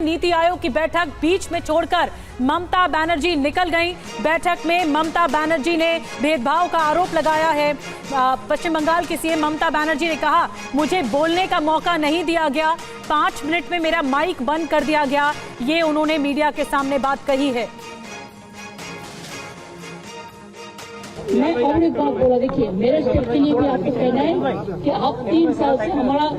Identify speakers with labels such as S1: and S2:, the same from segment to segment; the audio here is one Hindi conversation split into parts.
S1: नीति आयोग की बैठक बीच में छोड़कर ममता बनर्जी निकल गईं। बैठक में ममता बनर्जी ने भेदभाव का आरोप लगाया है। पश्चिम बंगाल की सीएम ममता बनर्जी ने कहा, मुझे बोलने का मौका नहीं दिया गया, 5 मिनट में मेरा माइक बंद कर दिया गया। ये उन्होंने मीडिया के सामने बात कही है।
S2: मैं और एक बात बोला, देखिए मेरे स्टेप के लिए भी आपको कहना है कि आप 3 साल से हमारा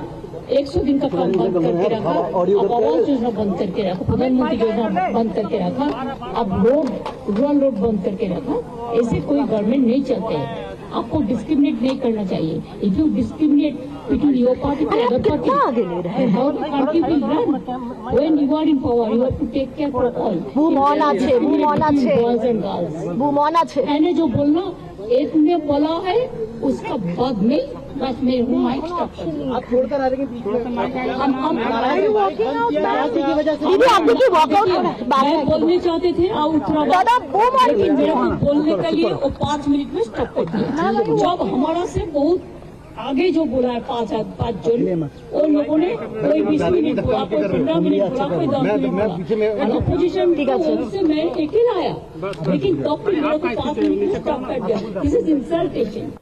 S2: 100 दिन का काम बंद करके रखा, अब आवास योजना बंद करके रखा, प्रधानमंत्री योजना बंद करके रखा, अब रूरल रोड बंद करके रखा। ऐसे कोई गवर्नमेंट नहीं चलते हैं। आपको डिस्क्रिमिनेट नहीं करना चाहिए। If you discriminate between your party and other party, how the country will run? When you are in power, you have to take care for all.
S3: Boman আছে
S2: boys and girls.
S3: বুমন আছে
S2: मैंने जो बोलना एक ने बोला है, उसका बाद में बस मैं हूँ माइक स्टॉप कर दूँ।
S3: आप छोड़कर आ रहे हैं बीच में। हम नाराजगी की वजह से दीदी आपने की वॉकआउट
S2: मैं बोलने चाहते थे
S3: दादा
S2: लेकिन मेरे को बोलने के लिए वो 5 मिनट में स्टॉप कर दिया। जब हमारा से बहुत आगे जो बोला है 5 जन, उन लोगों ने कोई 20 मिनट बोला, कोई 15 मिनट बोला, कोई 10 मिनट बोला। अपोजिशन से मैं अकेला आया, लेकिन तब भी मेरे को 5 मिनट में स्टॉप कर दिया। This is इंसल्टेशन।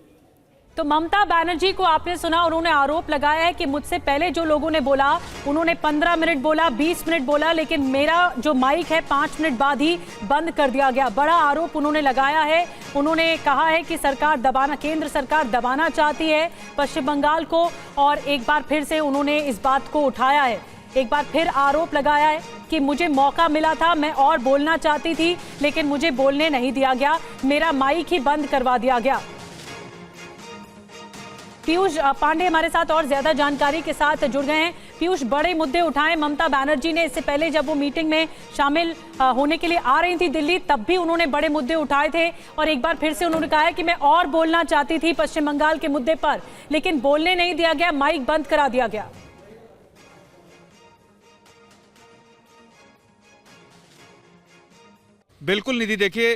S1: तो ममता बनर्जी को आपने सुना, उन्होंने आरोप लगाया है कि मुझसे पहले जो लोगों ने बोला, उन्होंने 15 मिनट बोला, 20 मिनट बोला, लेकिन मेरा जो माइक है 5 मिनट बाद ही बंद कर दिया गया। बड़ा आरोप उन्होंने लगाया है। उन्होंने कहा है कि केंद्र सरकार दबाना चाहती है पश्चिम बंगाल को, और एक बार फिर से उन्होंने इस बात को उठाया है। एक बार फिर आरोप लगाया है कि मुझे मौका मिला था, मैं और बोलना चाहती थी, लेकिन मुझे बोलने नहीं दिया गया, मेरा माइक ही बंद करवा दिया गया। पीयूष पांडे हमारे साथ और ज्यादा जानकारी के साथ जुड़ गए हैं। पीयूष, बड़े मुद्दे उठाए ममता बनर्जी ने। इससे पहले जब वो मीटिंग में शामिल होने के लिए आ रही थी दिल्ली, तब भी उन्होंने बड़े मुद्दे उठाए थे, और एक बार फिर से उन्होंने कहा है कि मैं और बोलना चाहती थी पश्चिम बंगाल के मुद्दे पर, लेकिन बोलने नहीं दिया गया, माइक बंद करा दिया गया।
S4: बिल्कुल निधि, देखिए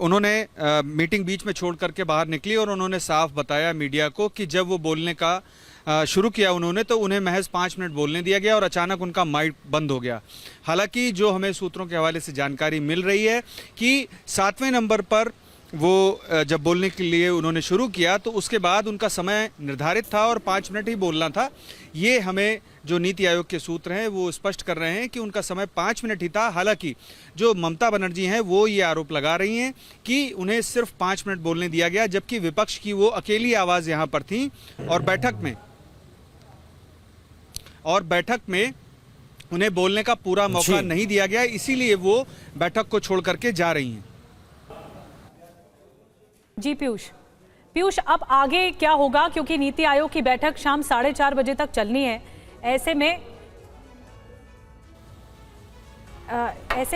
S4: उन्होंने मीटिंग बीच में छोड़ करके बाहर निकली और उन्होंने साफ बताया मीडिया को कि जब वो बोलने का शुरू किया उन्होंने, तो उन्हें महज 5 मिनट बोलने दिया गया और अचानक उनका माइक बंद हो गया। हालांकि जो हमें सूत्रों के हवाले से जानकारी मिल रही है कि 7वें नंबर पर वो जब बोलने के लिए उन्होंने शुरू किया तो उसके बाद उनका समय निर्धारित था और 5 मिनट ही बोलना था। ये हमें जो नीति आयोग के सूत्र हैं वो स्पष्ट कर रहे हैं कि उनका समय 5 मिनट ही था। हालांकि जो ममता बनर्जी हैं वो ये आरोप लगा रही हैं कि उन्हें सिर्फ 5 मिनट बोलने दिया गया, जबकि विपक्ष की वो अकेली आवाज़ यहाँ पर थी और बैठक में उन्हें बोलने का पूरा मौका नहीं दिया गया, इसीलिए वो बैठक को छोड़ करके जा रही हैं।
S1: जी पीयूष, अब आगे क्या होगा, क्योंकि नीति आयोग की बैठक शाम 4:30 बजे तक चलनी है। ऐसे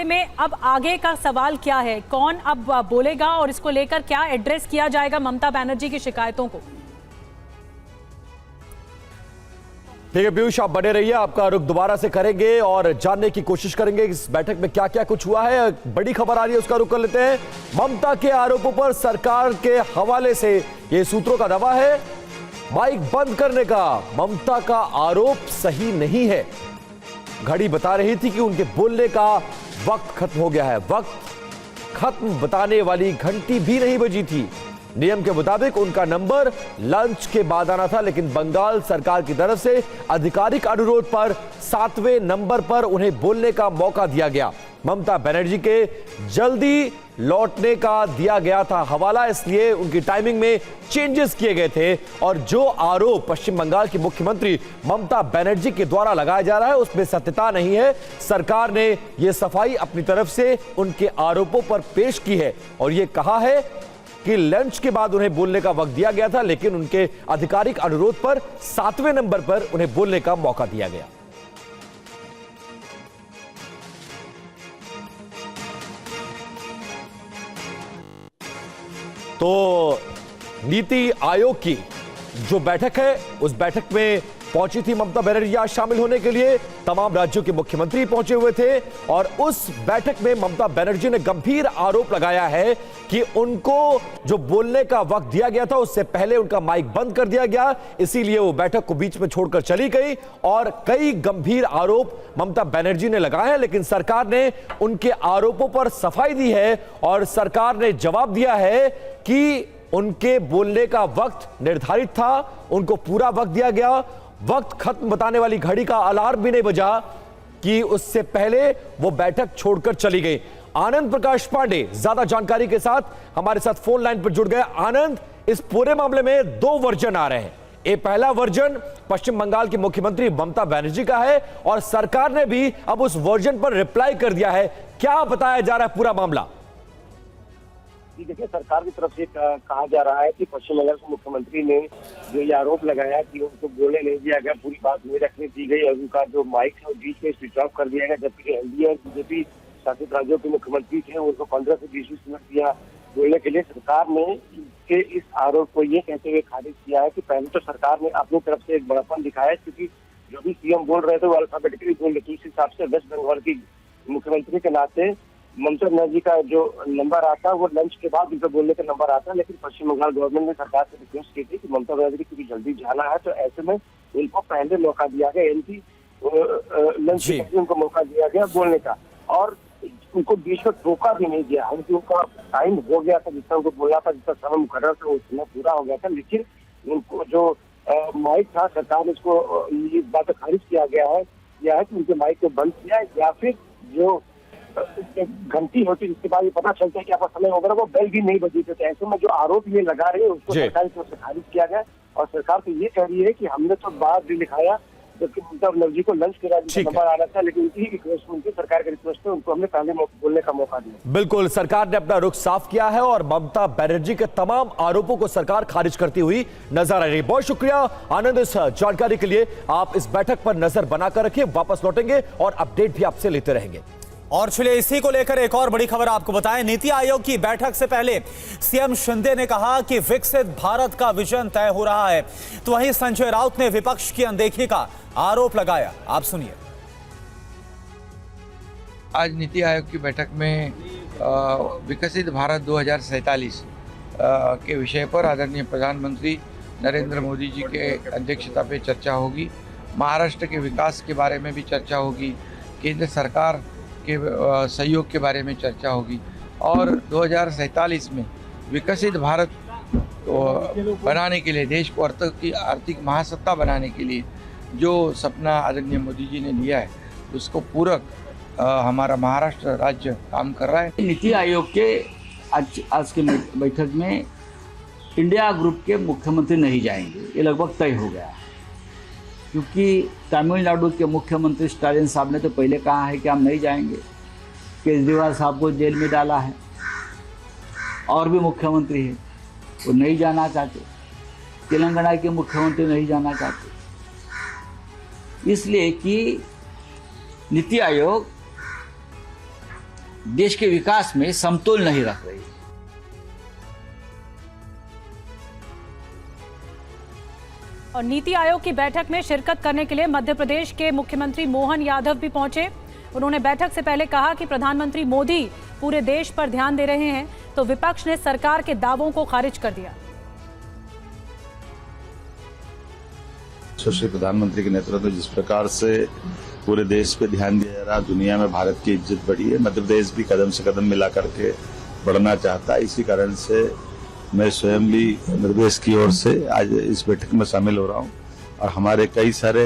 S1: में अब आगे का सवाल क्या है, कौन अब बोलेगा और इसको लेकर क्या एड्रेस किया जाएगा ममता बनर्जी की शिकायतों को?
S5: ठीक है पीयूष, आप बने रहिए, आपका रुख दोबारा से करेंगे और जानने की कोशिश करेंगे इस बैठक में क्या क्या कुछ हुआ है। बड़ी खबर आ रही है, उसका रुख कर लेते हैं। ममता के आरोपों पर सरकार के हवाले से ये सूत्रों का दावा है माइक बंद करने का। ममता का आरोप सही नहीं है। घड़ी बता रही थी कि उनके बोलने का वक्त खत्म हो गया है। वक्त खत्म बताने वाली घंटी भी नहीं बजी थी। नियम के मुताबिक उनका नंबर लंच के बाद आना था, लेकिन बंगाल सरकार की तरफ से आधिकारिक अनुरोध पर 7वें नंबर पर उन्हें बोलने का मौका दिया गया। ममता बनर्जी के जल्दी लौटने का दिया गया था हवाला, इसलिए उनकी टाइमिंग में चेंजेस किए गए थे। और जो आरोप पश्चिम बंगाल की मुख्यमंत्री ममता बनर्जी के द्वारा लगाया जा रहा है उसमें सत्यता नहीं है। सरकार ने यह सफाई अपनी तरफ से उनके आरोपों पर पेश की है और यह कहा है कि लंच के बाद उन्हें बोलने का वक्त दिया गया था, लेकिन उनके आधिकारिक अनुरोध पर 7वें नंबर पर उन्हें बोलने का मौका दिया गया। तो नीति आयोग की जो बैठक है उस बैठक में पहुंची थी ममता बनर्जी आज शामिल होने के लिए। तमाम राज्यों के मुख्यमंत्री पहुंचे हुए थे और उस बैठक में ममता बनर्जी ने गंभीर आरोप लगाया है कि उनको जो बोलने का वक्त दिया गया था उससे पहले उनका माइक बंद कर दिया गया, इसीलिए वो बैठक को बीच में छोड़कर चली गई और कई गंभीर आरोप ममता बनर्जी ने लगाए हैं। लेकिन सरकार ने उनके आरोपों पर सफाई दी है और सरकार ने जवाब दिया है कि उनके बोलने का वक्त निर्धारित था, उनको पूरा वक्त दिया गया, वक्त खत्म बताने वाली घड़ी का अलार्म भी नहीं बजा कि उससे पहले वो बैठक छोड़कर चली गई। आनंद प्रकाश पांडे ज्यादा जानकारी के साथ हमारे साथ फोन लाइन पर जुड़ गए। आनंद, इस पूरे मामले में दो वर्जन आ रहे हैं। ये पहला वर्जन पश्चिम बंगाल की मुख्यमंत्री ममता बनर्जी का है और सरकार ने भी अब उस वर्जन पर रिप्लाई कर दिया है। क्या बताया जा रहा है पूरा मामला?
S6: देखिए, सरकार की तरफ से कहा जा रहा है कि पश्चिम बंगाल के मुख्यमंत्री ने जो ये आरोप लगाया कि उनको बोलने नहीं दिया गया, पूरी बात नहीं रखने दी गई और उनका जो माइक है बीच में स्विच ऑफ कर दिया गया, जबकि एनडीए और बीजेपी शासित राज्यों के मुख्यमंत्री थे उनको 15 से 20 मिनट दिया बोलने के लिए। सरकार ने के इस आरोप को ये कहते हुए खारिज किया है कि पहले तो सरकार ने अपनी तरफ से एक बड़ापन दिखाया, क्योंकि जो भी सीएम बोल रहे थे वो अल्फाबेटिकली बोल रहे थे। इस हिसाब से वेस्ट बंगाल की मुख्यमंत्री के नाते ममता बनर्जी का जो नंबर आता है वो लंच के बाद उनका बोलने का नंबर आता है। लेकिन पश्चिम बंगाल गवर्नमेंट ने सरकार से रिक्वेस्ट की थी कि ममता बनर्जी क्योंकि जल्दी जाना है तो ऐसे में उनको पहले मौका दिया गया, यानी लंच के बाद उनको मौका दिया गया बोलने का और उनको बीच में टोका भी नहीं दिया। हालांकि उनका टाइम हो गया था, जितना उनको बोला था, जितना समय मुकर्रर था वो समय पूरा हो गया था, लेकिन उनको जो माइक था सरकार ने इसको ये बात खारिज किया गया है कि उनके माइक को बंद किया या फिर जो घंटी होती जिसके बाद ये पता चलता है कि आपका समय होगा, वो बेल भी नहीं बजी थी। तो ऐसे में जो आरोप ये लगा रहे हैं उसको सरकार की तरफ से खारिज किया गया और सरकार तो ये कह रही है कि हमने तो बाद भी दिखाया जबकि ममता बनर्जी को लंच के राज्य नंबर आना था, लेकिन उनकी रिक्वेस्ट उनकी सरकार की रिक्वेस्ट पे उनको हमने पहले बोलने का मौका दिया।
S5: बिल्कुल, सरकार ने अपना रुख साफ किया है और ममता बनर्जी के तमाम आरोपों को सरकार खारिज करती हुई नजर आ रही है। बहुत शुक्रिया आनंद इस जानकारी के लिए। आप इस बैठक पर नजर बनाकर रखिए, वापस लौटेंगे और अपडेट भी आपसे लेते रहेंगे।
S7: और चलिए इसी को लेकर एक और बड़ी खबर आपको बताएं। नीति आयोग की बैठक से पहले सीएम शिंदे ने कहा कि विकसित भारत का विजन तय हो रहा है, तो वहीं संजय राउत ने विपक्ष की अनदेखी का आरोप लगाया। आप सुनिए।
S8: आज नीति आयोग की बैठक में विकसित भारत 2047 के विषय पर आदरणीय प्रधानमंत्री नरेंद्र मोदी जी के अध्यक्षता पे चर्चा होगी। महाराष्ट्र के विकास के बारे में भी चर्चा होगी, केंद्र सरकार के सहयोग के बारे में चर्चा होगी और 2047 में विकसित भारत बनाने के लिए, देश को आर्थिक महासत्ता बनाने के लिए जो सपना आदरणीय मोदी जी ने लिया है उसको पूरक हमारा महाराष्ट्र राज्य काम कर रहा है।
S9: नीति आयोग के आज के बैठक में इंडिया ग्रुप के मुख्यमंत्री नहीं जाएंगे, ये लगभग तय हो गया है, क्योंकि तमिलनाडु के मुख्यमंत्री स्टालिन साहब ने तो पहले कहा है कि हम नहीं जाएंगे। केजरीवाल साहब को जेल में डाला है, और भी मुख्यमंत्री हैं वो नहीं जाना चाहते, तेलंगाना के मुख्यमंत्री नहीं जाना चाहते, इसलिए कि नीति आयोग देश के विकास में समतोल नहीं रख रही।
S1: और नीति आयोग की बैठक में शिरकत करने के लिए मध्य प्रदेश के मुख्यमंत्री मोहन यादव भी पहुंचे। उन्होंने बैठक से पहले कहा कि प्रधानमंत्री मोदी पूरे देश पर ध्यान दे रहे हैं, तो विपक्ष ने सरकार के दावों को खारिज कर दिया।
S10: यशस्वी प्रधानमंत्री के नेतृत्व में जिस प्रकार से पूरे देश पे ध्यान दिया जा रहा, दुनिया में भारत की इज्जत बढ़ी है, मध्य प्रदेश भी कदम से कदम मिला करके बढ़ना चाहता है। इसी कारण से मैं स्वयं भी मध्य प्रदेश की ओर से आज इस बैठक में शामिल हो रहा हूँ और हमारे कई सारे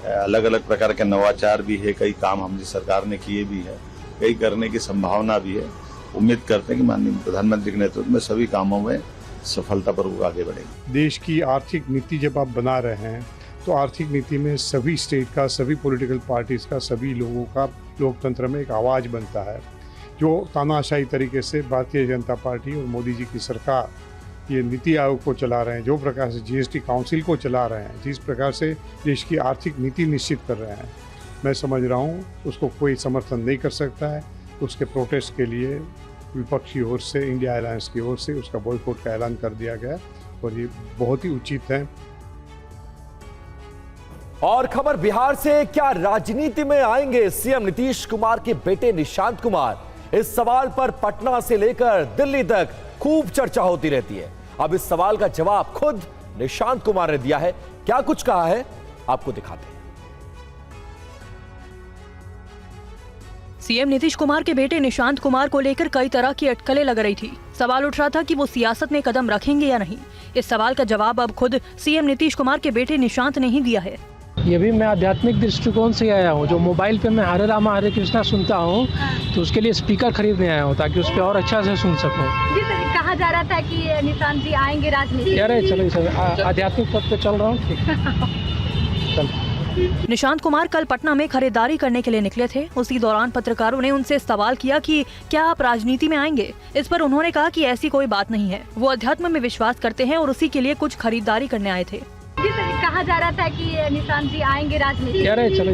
S10: अलग अलग प्रकार के नवाचार भी है, कई काम हमारी सरकार ने किए भी है, कई करने की संभावना भी है। उम्मीद करते हैं कि माननीय प्रधानमंत्री के नेतृत्व में सभी कामों में सफलतापूर्वक आगे बढ़ेंगे।
S11: देश की आर्थिक नीति जब आप बना रहे हैं तो आर्थिक नीति में सभी स्टेट का, सभी पॉलिटिकल पार्टीज का, सभी लोगों का लोकतंत्र में एक आवाज़ बनता है। जो तानाशाही तरीके से भारतीय जनता पार्टी और मोदी जी की सरकार ये नीति आयोग को चला रहे हैं, जो प्रकार से जीएसटी काउंसिल को चला रहे हैं, जिस प्रकार से देश की आर्थिक नीति निश्चित कर रहे हैं, मैं समझ रहा हूँ उसको कोई समर्थन नहीं कर सकता है। उसके प्रोटेस्ट के लिए विपक्ष की ओर से, इंडिया अलायंस की ओर से उसका बॉयकॉट का ऐलान कर दिया गया और ये बहुत ही उचित है।
S5: और खबर बिहार से, क्या राजनीति में आएंगे सीएम नीतीश कुमार के बेटे निशांत कुमार? इस सवाल पर पटना से लेकर दिल्ली तक खूब चर्चा होती रहती है। अब इस सवाल का जवाब खुद निशांत कुमार ने दिया है। क्या कुछ कहा है आपको दिखाते हैं।
S12: सीएम नीतीश कुमार के बेटे निशांत कुमार को लेकर कई तरह की अटकलें लग रही थी। सवाल उठ रहा था कि वो सियासत में कदम रखेंगे या नहीं। इस सवाल का जवाब अब खुद सीएम नीतीश कुमार के बेटे निशांत ने ही दिया है।
S13: ये भी मैं आध्यात्मिक दृष्टिकोण से आया हूँ। जो मोबाइल पे मैं हरे रामा हरे कृष्णा सुनता हूँ, तो उसके लिए स्पीकर खरीदने आया हूँ ताकि उस पर और अच्छा से सुन सकूँ।
S3: कहा जा रहा था कि निशांत जी आएंगे राजनीति।
S13: अरे चलो आध्यात्मिक पद पे चल रहा हूँ।
S12: निशांत कुमार कल पटना में खरीदारी करने के लिए निकले थे। उसी दौरान पत्रकारों ने उनसे सवाल किया कि क्या आप राजनीति में आएंगे। इस पर उन्होंने कहा कि ऐसी कोई बात नहीं है, वो अध्यात्म में विश्वास करते हैं और उसी के लिए कुछ खरीदारी करने आए थे।
S3: कहा जा रहा था कि निशांत जी आएंगे राजनीति।
S13: अरे चलो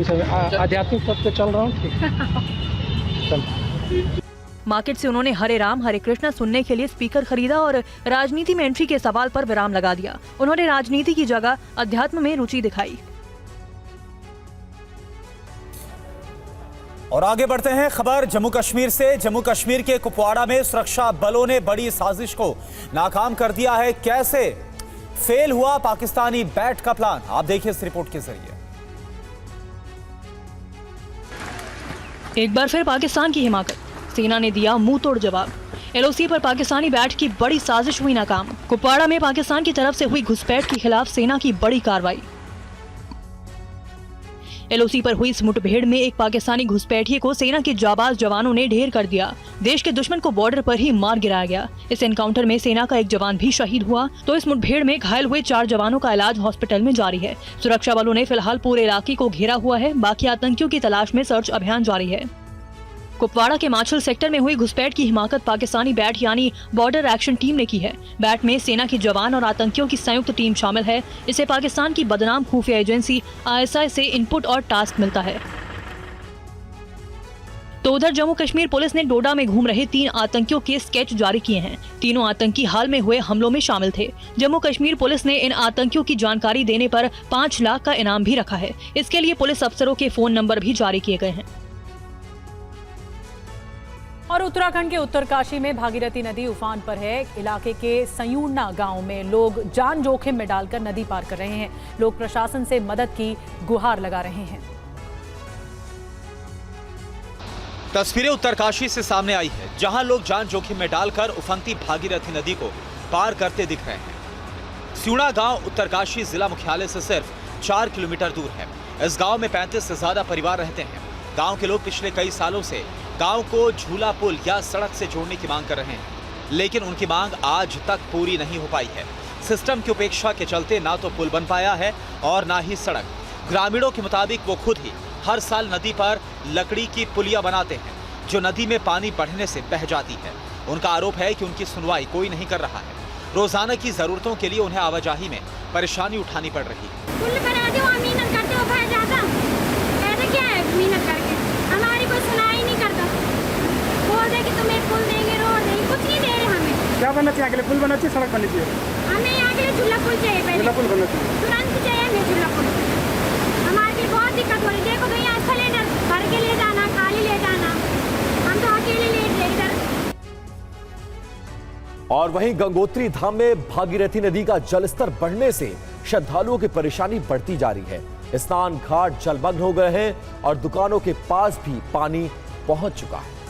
S13: आध्यात्मिक पद पे चल रहा हूँ।
S12: मार्केट से उन्होंने हरे राम हरे कृष्णा सुनने के लिए स्पीकर खरीदा और राजनीति में एंट्री के सवाल पर विराम लगा दिया। उन्होंने राजनीति की जगह अध्यात्म में रुचि दिखाई।
S7: और आगे बढ़ते हैं खबर जम्मू कश्मीर से। जम्मू कश्मीर के कुपवाड़ा में सुरक्षा बलों ने बड़ी साजिश को नाकाम कर दिया है। कैसे फेल हुआ पाकिस्तानी बैट का प्लान, आप देखिए इस रिपोर्ट के जरिए।
S12: एक बार फिर पाकिस्तान की हिमाकत, सेना ने दिया मुंह तोड़ जवाब। एलओसी पर पाकिस्तानी बैट की बड़ी साजिश हुई नाकाम। कुपवाड़ा में पाकिस्तान की तरफ से हुई घुसपैठ के खिलाफ सेना की बड़ी कार्रवाई। एलओसी पर हुई इस मुठभेड़ में एक पाकिस्तानी घुसपैठिए को सेना के जाबाज जवानों ने ढेर कर दिया। देश के दुश्मन को बॉर्डर पर ही मार गिराया गया। इस एनकाउंटर में सेना का एक जवान भी शहीद हुआ, तो इस मुठभेड़ में घायल हुए 4 जवानों का इलाज हॉस्पिटल में जारी है। सुरक्षा बलों ने फिलहाल पूरे इलाके को घेरा हुआ है। बाकी आतंकियों की तलाश में सर्च अभियान जारी है। कुपवाड़ा के माछल सेक्टर में हुई घुसपैठ की हिमाकत पाकिस्तानी बैट यानी बॉर्डर एक्शन टीम ने की है। बैट में सेना के जवान और आतंकियों की संयुक्त टीम शामिल है। इसे पाकिस्तान की बदनाम खुफिया एजेंसी ISI से इनपुट और टास्क मिलता है। तो उधर जम्मू कश्मीर पुलिस ने डोडा में घूम रहे 3 आतंकियों के स्केच जारी किए हैं। तीनों आतंकी हाल में हुए हमलों में शामिल थे। जम्मू कश्मीर पुलिस ने इन आतंकियों की जानकारी देने पर 5 लाख का इनाम भी रखा है। इसके लिए पुलिस अफसरों के फोन नंबर भी जारी किए गए हैं।
S1: और उत्तराखंड के उत्तरकाशी में भागीरथी नदी उफान पर है। इलाके के सयूरना गांव में लोग जान जोखिम में डालकर नदी पार कर रहे हैं। लोग प्रशासन से मदद की गुहार लगा रहे हैं।
S7: तस्वीरें उत्तरकाशी से सामने आई है, जहां लोग जान जोखिम में डालकर उफनती भागीरथी नदी को पार करते दिख रहे हैं। स्यूणा गांव उत्तरकाशी जिला मुख्यालय से सिर्फ 4 किलोमीटर दूर है। इस गांव में 35 से ज्यादा परिवार रहते हैं। गांव के लोग पिछले कई सालों से गांव को झूला पुल या सड़क से जोड़ने की मांग कर रहे हैं, लेकिन उनकी मांग आज तक पूरी नहीं हो पाई है। सिस्टम की उपेक्षा के चलते ना तो पुल बन पाया है और ना ही सड़क। ग्रामीणों के मुताबिक वो खुद ही हर साल नदी पर लकड़ी की पुलिया बनाते हैं, जो नदी में पानी बढ़ने से बह जाती है। उनका आरोप है कि उनकी सुनवाई कोई नहीं कर रहा है। रोजाना की जरूरतों के लिए उन्हें आवाजाही में परेशानी उठानी पड़ रही है।
S3: पुल बना दो, हम मेहनत करते हो भाई ज्यादा। ऐसा क्या है मेहनत करके? हमारी कोई सुनाई नहीं करता। बोल दे कि तुम्हें पुल देंगे, रोड देंगे, कुछ नहीं दे रहे हमें। क्या बनना चाहिए? अगले पुल बनना चाहिए, सड़क बननी चाहिए। हमें यहाँ के लिए झूला पुल चाहिए, पहले झूला पुल बनना चाहिए, तुरंत चाहिए हमें झूला पुल। हमारे लिए बहुत दिक्कत हो रही है। देखो भैया, सिलेंडर भर के ले जाना, खाली ले जाना, हम तो अकेले ले रहे इधर।
S5: और वहीं गंगोत्री धाम में भागीरथी नदी का जलस्तर बढ़ने से श्रद्धालुओं की परेशानी बढ़ती जा रही है। स्नान घाट जलमग्न हो गए हैं और दुकानों के पास भी पानी पहुंच चुका है।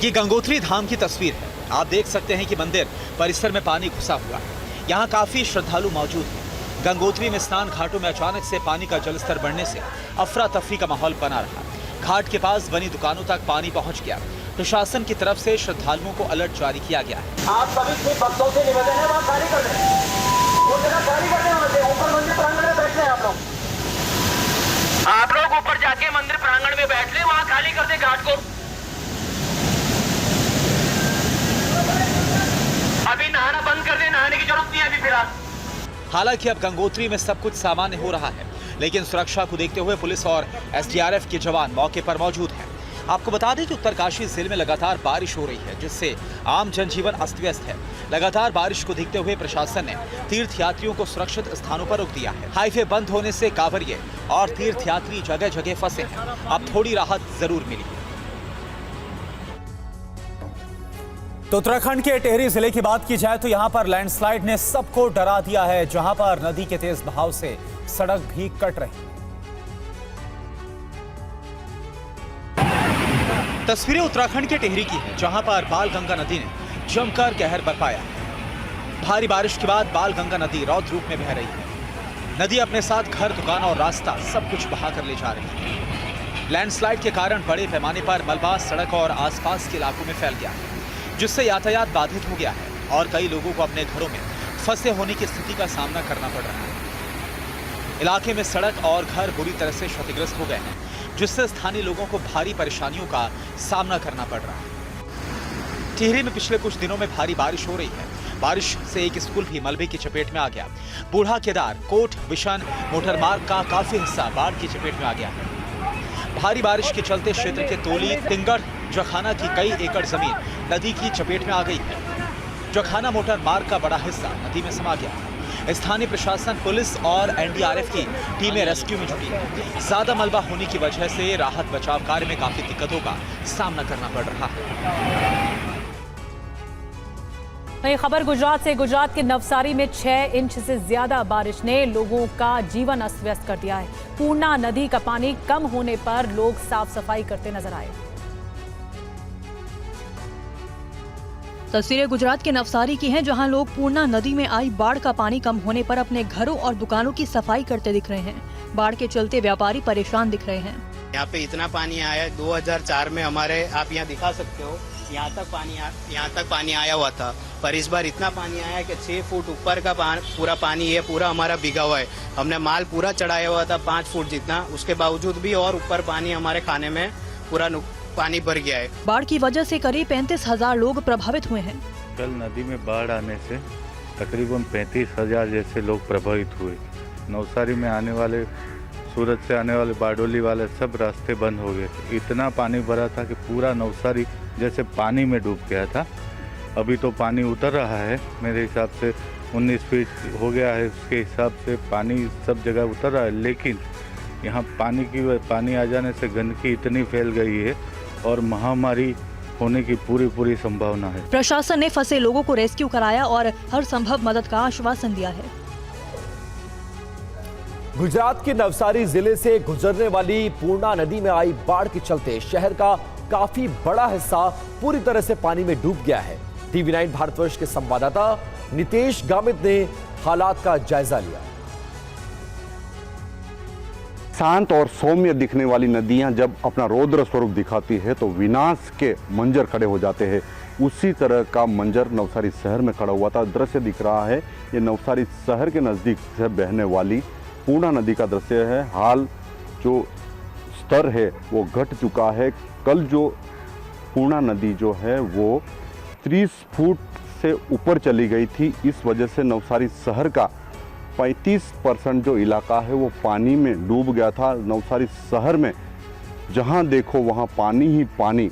S7: ये गंगोत्री धाम की तस्वीर है। आप देख सकते हैं कि मंदिर परिसर में पानी घुसा हुआ है। यहाँ काफी श्रद्धालु मौजूद हैं। गंगोत्री में स्नान घाटों में अचानक से पानी का जलस्तर बढ़ने से अफरा तफरी का माहौल बना रहा। घाट के पास बनी दुकानों तक पानी पहुंच गया। प्रशासन की तरफ से श्रद्धालुओं को अलर्ट जारी किया गया है।
S14: आप सभी भक्तों से निवेदन है, वहाँ खाली कर दें, वो जगह खाली कर दें। वहाँ से ऊपर मंदिर प्रांगण में बैठ जाए आप लोग ऊपर जाके मंदिर प्रांगण में बैठ ले, वहाँ खाली कर दे घाट को। अभी नहाना बंद कर दे, नहाने की जरूरत नहीं है अभी फिलहाल।
S7: हालांकि अब गंगोत्री में सब कुछ सामान्य हो रहा है, लेकिन सुरक्षा को देखते हुए पुलिस और SDRF के जवान मौके पर मौजूद हैं। आपको बता दें कि उत्तरकाशी जिले में लगातार बारिश हो रही है, जिससे आम जनजीवन अस्त व्यस्त है। लगातार बारिश को देखते हुए प्रशासन ने तीर्थ यात्रियों को सुरक्षित स्थानों पर रोक दिया है। हाईवे बंद होने से कांवरिये और तीर्थ यात्री जगह जगह फंसे हैं। अब थोड़ी राहत जरूर मिली। तो उत्तराखंड के टिहरी जिले की बात की जाए तो यहां पर लैंडस्लाइड ने सबको डरा दिया है, जहां पर नदी के तेज बहाव से सड़क भी कट रही है। तस्वीरें उत्तराखंड के टिहरी की हैं, जहां पर बालगंगा नदी ने जमकर कहर बरपाया। भारी बारिश के बाद बालगंगा नदी रौद्र रूप में बह रही है। नदी अपने साथ घर, दुकान और रास्ता सब कुछ बहा कर ले जा रही है। लैंडस्लाइड के कारण बड़े पैमाने पर मलबा सड़क और आसपास के इलाकों में फैल गया है, जिससे यातायात बाधित हो गया है और कई लोगों को अपने घरों में फंसे होने की स्थिति का सामना करना पड़ रहा है। इलाके में सड़क और घर बुरी तरह से क्षतिग्रस्त हो गए हैं, जिससे स्थानीय लोगों को भारी परेशानियों का सामना करना पड़ रहा है। टिहरी में पिछले कुछ दिनों में भारी बारिश हो रही है। बारिश से एक स्कूल भी मलबे की चपेट में आ गया। बूढ़ा केदार कोट विशन मोटरमार्ग का काफी हिस्सा बाढ़ की चपेट में आ गया है। भारी बारिश के चलते क्षेत्र के तोली, तिंगड़, जखाना की कई एकड़ जमीन नदी की चपेट में आ गई है। जखाना मोटर मार्ग का बड़ा हिस्सा नदी में समा गया है। स्थानीय प्रशासन, पुलिस और एनडीआरएफ की टीमें रेस्क्यू में जुटी है। ज्यादा मलबा होने की वजह से राहत बचाव कार्य में काफी दिक्कतों का सामना करना पड़ रहा है।
S1: नई खबर गुजरात से। गुजरात के नवसारी में 6 इंच से ज्यादा बारिश ने लोगों का जीवन अस्त व्यस्त कर दिया है। पूर्णा नदी का पानी कम होने पर लोग साफ सफाई करते नजर आए।
S12: तस्वीरें गुजरात के नवसारी की हैं, जहां लोग पूर्णा नदी में आई बाढ़ का पानी कम होने पर अपने घरों और दुकानों की सफाई करते दिख रहे हैं। बाढ़ के चलते व्यापारी परेशान दिख रहे हैं।
S15: यहाँ पे इतना पानी आया 2004 में हमारे, आप यहाँ दिखा सकते हो, यहाँ तक पानी आया हुआ था, पर इस बार इतना पानी आया कि 6 फुट ऊपर का पूरा पानी है, पूरा हमारा भीगा हुआ है। हमने माल पूरा चढ़ाया हुआ था 5 फुट जितना, उसके बावजूद भी और ऊपर पानी हमारे खाने में पूरा पानी भर गया है।
S12: बाढ़ की वजह से करीब 35,000 लोग प्रभावित हुए हैं।
S16: कल नदी में बाढ़ आने से तकरीबन 35,000 जैसे लोग प्रभावित हुए। नवसारी में आने वाले, सूरत से आने वाले, बारडोली वाले सब रास्ते बंद हो गए। इतना पानी भरा था कि पूरा नवसारी जैसे पानी में डूब गया था। अभी तो पानी उतर रहा है, मेरे हिसाब से 19 फीट हो गया है, उसके हिसाब से पानी सब जगह उतर रहा है। लेकिन यहाँ पानी आ जाने से गंदगी इतनी फैल गई है और महामारी होने की पूरी संभावना है।
S12: प्रशासन ने फंसे लोगों को रेस्क्यू कराया और हर संभव मदद का आश्वासन दिया है।
S5: गुजरात के नवसारी जिले से गुजरने वाली पूर्णा नदी में आई बाढ़ के चलते शहर का काफी बड़ा हिस्सा पूरी तरह से पानी में डूब गया है। टीवी 9 भारतवर्ष के संवाददाता नितेश गामित ने हालात का जायजा लिया।
S17: शांत और सौम्य दिखने वाली नदियां जब अपना रौद्र स्वरूप दिखाती है तो विनाश के मंजर खड़े हो जाते हैं। उसी तरह का मंजर नवसारी शहर में खड़ा हुआ था। दृश्य दिख रहा है, ये नवसारी शहर के नज़दीक से बहने वाली पूर्णा नदी का दृश्य है। हाल जो स्तर है वो घट चुका है। कल जो पूर्णा नदी जो है वो 30 फुट से ऊपर चली गई थी। इस वजह से नवसारी शहर का 35% जो इलाका है वो पानी में डूब गया था। नवसारी शहर में जहां देखो वहां पानी ही पानी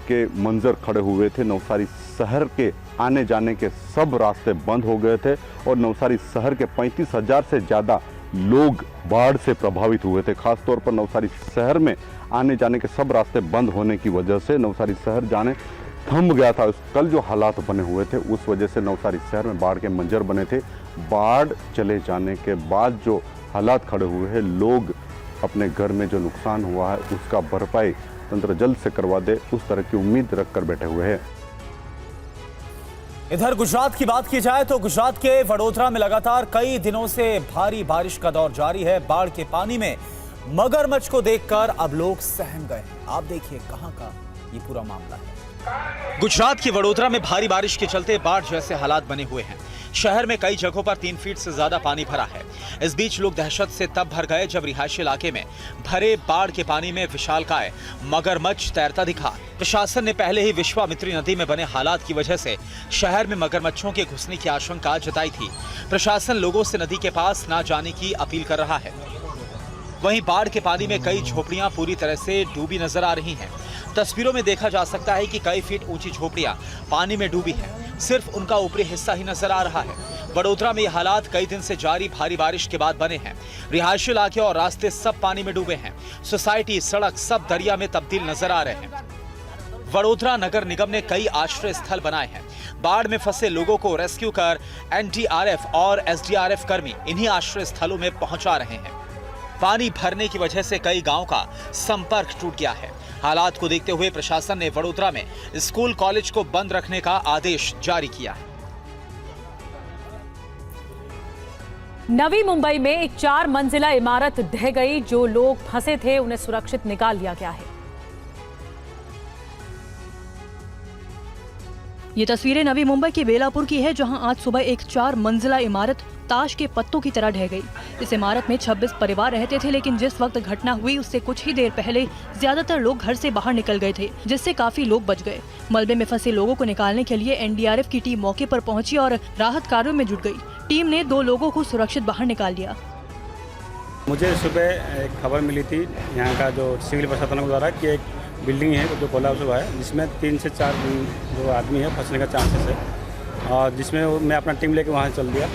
S17: के मंजर खड़े हुए थे। नवसारी शहर के आने जाने के सब रास्ते बंद हो गए थे और नवसारी शहर के 35,000 से ज़्यादा लोग बाढ़ से प्रभावित हुए थे। खासतौर पर नवसारी शहर में आने जाने के सब रास्ते बंद होने की वजह से नवसारी शहर जाने थम गया था। कल जो हालात बने हुए थे उस वजह से नवसारी शहर में बाढ़ के मंजर बने थे। बाढ़ चले जाने के बाद जो हालात खड़े हुए हैं, लोग अपने घर में जो नुकसान हुआ है उसका भरपाई तंत्र जल्द से करवा दे, उस तरह की उम्मीद रखकर बैठे हुए हैं।
S7: इधर गुजरात की बात की जाए तो गुजरात के वडोदरा में लगातार कई दिनों से भारी बारिश का दौर जारी है। बाढ़ के पानी में मगरमच्छ को देखकर अब लोग सहम गए। आप देखिए कहां का ये पूरा मामला है। गुजरात की वडोदरा में भारी बारिश के चलते बाढ़ जैसे हालात बने हुए हैं। शहर में कई जगहों पर 3 फीट से ज्यादा पानी भरा है। इस बीच लोग दहशत से तब भर गए जब रिहायशी इलाके में भरे बाढ़ के पानी में विशालकाय मगरमच्छ तैरता दिखा। प्रशासन ने पहले ही विश्वामित्री नदी में बने हालात की वजह से शहर में मगरमच्छों के घुसने की आशंका जताई थी। प्रशासन लोगों से नदी के पास न जाने की अपील कर रहा है। वहीं बाढ़ के पानी में कई झोपड़ियां पूरी तरह से डूबी नजर आ रही हैं।
S18: तस्वीरों में देखा जा सकता है कि कई फीट ऊंची झोपड़ियां पानी में डूबी हैं। सिर्फ उनका ऊपरी हिस्सा ही नजर आ रहा है। वडोदरा में ये हालात कई दिन से जारी भारी बारिश के बाद बने हैं। रिहायशी इलाके और रास्ते सब पानी में डूबे हैं। सोसाइटी, सड़क सब दरिया में तब्दील नजर आ रहे हैं। वडोदरा नगर निगम ने कई आश्रय स्थल बनाए हैं। बाढ़ में फंसे लोगों को रेस्क्यू कर एनडीआरएफ और एसडीआरएफ कर्मी इन्हीं आश्रय स्थलों में पहुंचा रहे हैं। पानी भरने की वजह से कई गांवों का संपर्क टूट गया है। हालात को देखते हुए प्रशासन ने वडोदरा में स्कूल कॉलेज को बंद रखने का आदेश जारी किया है।
S1: नवी मुंबई में एक 4 मंजिला इमारत ढह गई। जो लोग फंसे थे उन्हें सुरक्षित निकाल लिया गया है।
S12: ये तस्वीरें नवी मुंबई के बेलापुर की है, जहां आज सुबह एक 4 मंजिला इमारत ताश के पत्तों की तरह ढह गई। इस इमारत में 26 परिवार रहते थे, लेकिन जिस वक्त घटना हुई उससे कुछ ही देर पहले ज्यादातर लोग घर से बाहर निकल गए थे, जिससे काफी लोग बच गए। मलबे में फंसे लोगों को निकालने के लिए एनडीआरएफ की टीम मौके पर पहुंची और राहत कार्यों में जुट गई। टीम ने 2 लोगों को सुरक्षित बाहर निकाल लिया।
S19: मुझे सुबह एक खबर मिली थी यहाँ का जो सिविल प्रशासन द्वारा कि एक बिल्डिंग है जो कोलाप्स हुआ है, जिसमें 3 से 4 जो आदमी है फंसने का चांसेस है, और जिसमें मैं अपना टीम लेके वहाँ चल दिया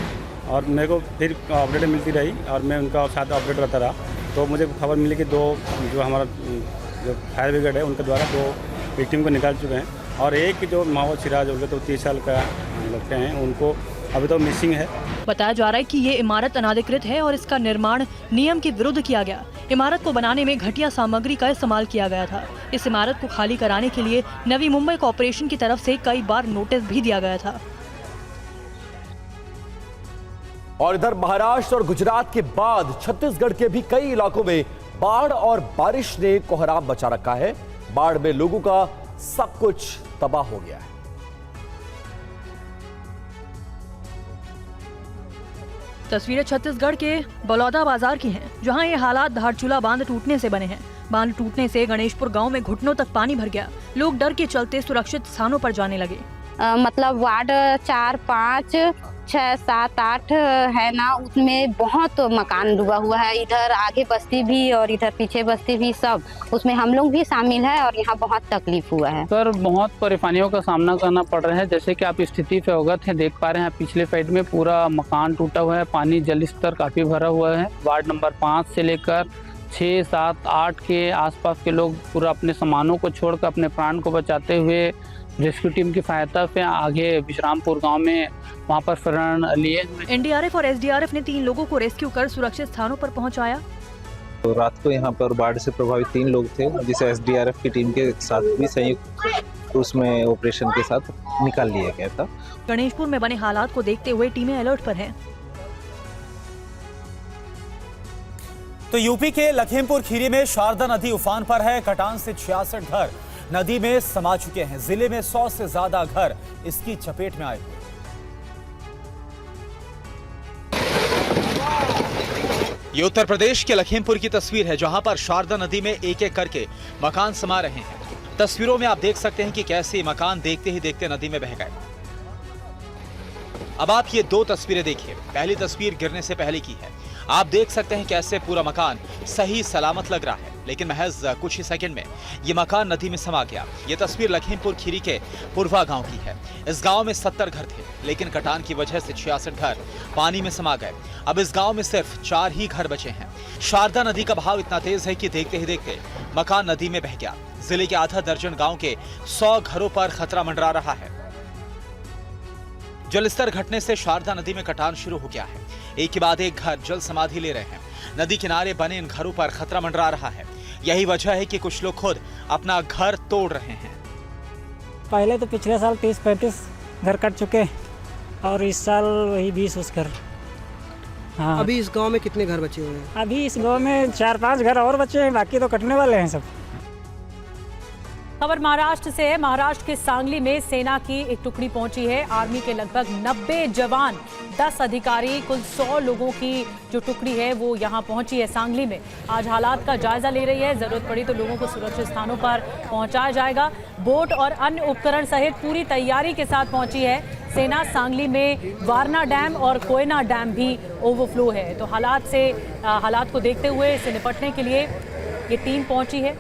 S19: और मेरे को फिर अपडेट मिलती रही और मैं उनका साथ अपडेट रहता रहा। तो मुझे खबर मिली कि 2 जो हमारा जो फायर ब्रिगेड है उनके द्वारा 2 विक्टिम को निकाल चुके हैं और एक जो मोहम्मद सिराज हो गया तो 30 साल का लगते हैं, उनको अभी तो मिसिंग है।
S12: बताया जा रहा है कि ये इमारत अनाधिकृत है और इसका निर्माण नियम के विरुद्ध किया गया। इमारत को बनाने में घटिया सामग्री का इस्तेमाल किया गया था। इस इमारत को खाली कराने के लिए नवी मुंबई कॉर्पोरेशन की तरफ से कई बार नोटिस भी दिया गया था।
S5: और इधर महाराष्ट्र और गुजरात के बाद छत्तीसगढ़ के भी कई इलाकों में बाढ़ और बारिश ने कोहराम मचा रखा है। बाढ़ में लोगों का सब कुछ तबाह हो गया है।
S12: तस्वीरें छत्तीसगढ़ के बलौदा बाजार की हैं, जहां ये हालात धारचूला बांध टूटने से बने हैं। बांध टूटने से गणेशपुर गांव में घुटनों तक पानी भर गया। लोग डर के चलते सुरक्षित स्थानों पर जाने लगे।
S20: मतलब वार्ड 4, 5, 6, 7, 8 है ना, उसमें बहुत मकान डूबा हुआ है। इधर आगे बस्ती भी और इधर पीछे बस्ती भी, सब उसमें हम लोग भी शामिल है और यहाँ बहुत तकलीफ हुआ है।
S21: सर बहुत परेशानियों का सामना करना पड़ रहा है। जैसे कि आप स्थिति पे अवगत है, देख पा रहे हैं पिछले साइड में पूरा मकान टूटा हुआ है। पानी जल स्तर काफी भरा हुआ है। वार्ड नंबर 5 से लेकर 6, 7, 8 के आसपास के लोग पूरा अपने सामानों को छोड़कर अपने प्राण को बचाते हुए रेस्क्यू टीम की सहायता से आगे विश्रामपुर गांव में वहां पर शरण लिए।
S12: एनडीआरएफ और एसडीआरएफ ने 3 लोगों को रेस्क्यू कर सुरक्षित स्थानों पर पहुंचाया।
S22: तो रात को यहाँ पर बाढ़ से प्रभावित 3 लोग थे, जिसे एसडीआरएफ की टीम के साथ भी संयुक्त उसमें ऑपरेशन के साथ निकाल लिया गया था।
S12: गणेशपुर में बने हालात को देखते हुए टीमें अलर्ट पर हैं।
S7: तो यूपी के लखीमपुर खीरी में शारदा नदी उफान पर है। कटान से 66 घर नदी में समा चुके हैं। जिले में 100 से ज्यादा घर इसकी चपेट में आए हुए। ये उत्तर प्रदेश के लखीमपुर की तस्वीर है, जहां पर शारदा नदी में एक-एक करके मकान समा रहे हैं। तस्वीरों में आप देख सकते हैं कि कैसे मकान देखते ही देखते नदी में बह गए। अब आप ये 2 तस्वीरें देखिए। पहली तस्वीर गिरने से पहले की है। आप देख सकते हैं कैसे पूरा मकान सही सलामत लग रहा है, लेकिन महज कुछ ही सेकंड में ये मकान नदी में समा गया। ये तस्वीर लखीमपुर खीरी के पुरवा गांव की है। इस गांव में 70 घर थे, लेकिन कटान की वजह से 66 घर पानी में समा गए। अब इस गांव में सिर्फ 4 ही घर बचे हैं। शारदा नदी का बहाव इतना तेज है कि देखते ही देखते मकान नदी में बह गया। जिले के आधा दर्जन गाँव के 100 घरों पर खतरा मंडरा रहा है। जलस्तर घटने से शारदा नदी में कटान शुरू हो गया है। एक के बाद एक घर जल समाधि ले रहे हैं। नदी किनारे बने इन घरों पर खतरा मंडरा रहा है। यही वजह है कि कुछ लोग खुद अपना घर तोड़ रहे हैं।
S23: पहले तो पिछले साल 30-35 घर कट चुके और इस साल वही 20 घर। हाँ।
S24: अभी इस गांव में कितने घर बचे हुए हैं?
S23: अभी इस गांव में 4-5 घर और बचे हैं, बाकी तो कटने वाले हैं सब।
S1: खबर महाराष्ट्र से है। महाराष्ट्र के सांगली में सेना की एक टुकड़ी पहुंची है। आर्मी के लगभग 90 जवान, 10 अधिकारी, कुल 100 लोगों की जो टुकड़ी है वो यहां पहुंची है सांगली में। आज हालात का जायजा ले रही है। जरूरत पड़ी तो लोगों को सुरक्षित स्थानों पर पहुंचाया जाएगा। बोट और अन्य उपकरण सहित पूरी तैयारी के साथ पहुंची है सेना। सांगली में वारना डैम और कोयना डैम भी ओवरफ्लो है। तो हालात को देखते हुए इससे निपटने के लिए ये टीम पहुंची है।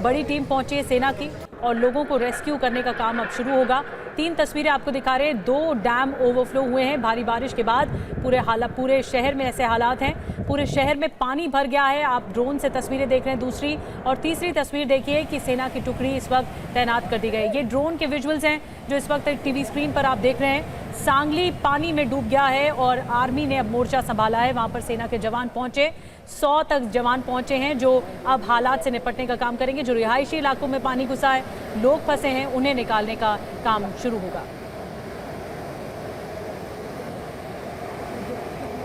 S1: बड़ी टीम पहुंची है सेना की और लोगों को रेस्क्यू करने का काम अब शुरू होगा। 3 तस्वीरें आपको दिखा रहे हैं। 2 डैम ओवरफ्लो हुए हैं भारी बारिश के बाद। पूरे शहर में ऐसे हालात हैं, पूरे शहर में पानी भर गया है। आप ड्रोन से तस्वीरें देख रहे हैं। दूसरी और तीसरी तस्वीर देखिए कि सेना की टुकड़ी इस वक्त तैनात कर दी गई। ये ड्रोन के विजुअल्स हैं जो इस वक्त टीवी स्क्रीन पर आप देख रहे हैं। सांगली पानी में डूब गया है और आर्मी ने अब मोर्चा संभाला है। वहां पर सेना के जवान पहुंचे, 100 तक जवान पहुंचे हैं जो अब हालात से निपटने का काम करेंगे। जो रिहायशी इलाकों में पानी घुसा है, लोग फंसे हैं, उन्हें निकालने का काम शुरू होगा।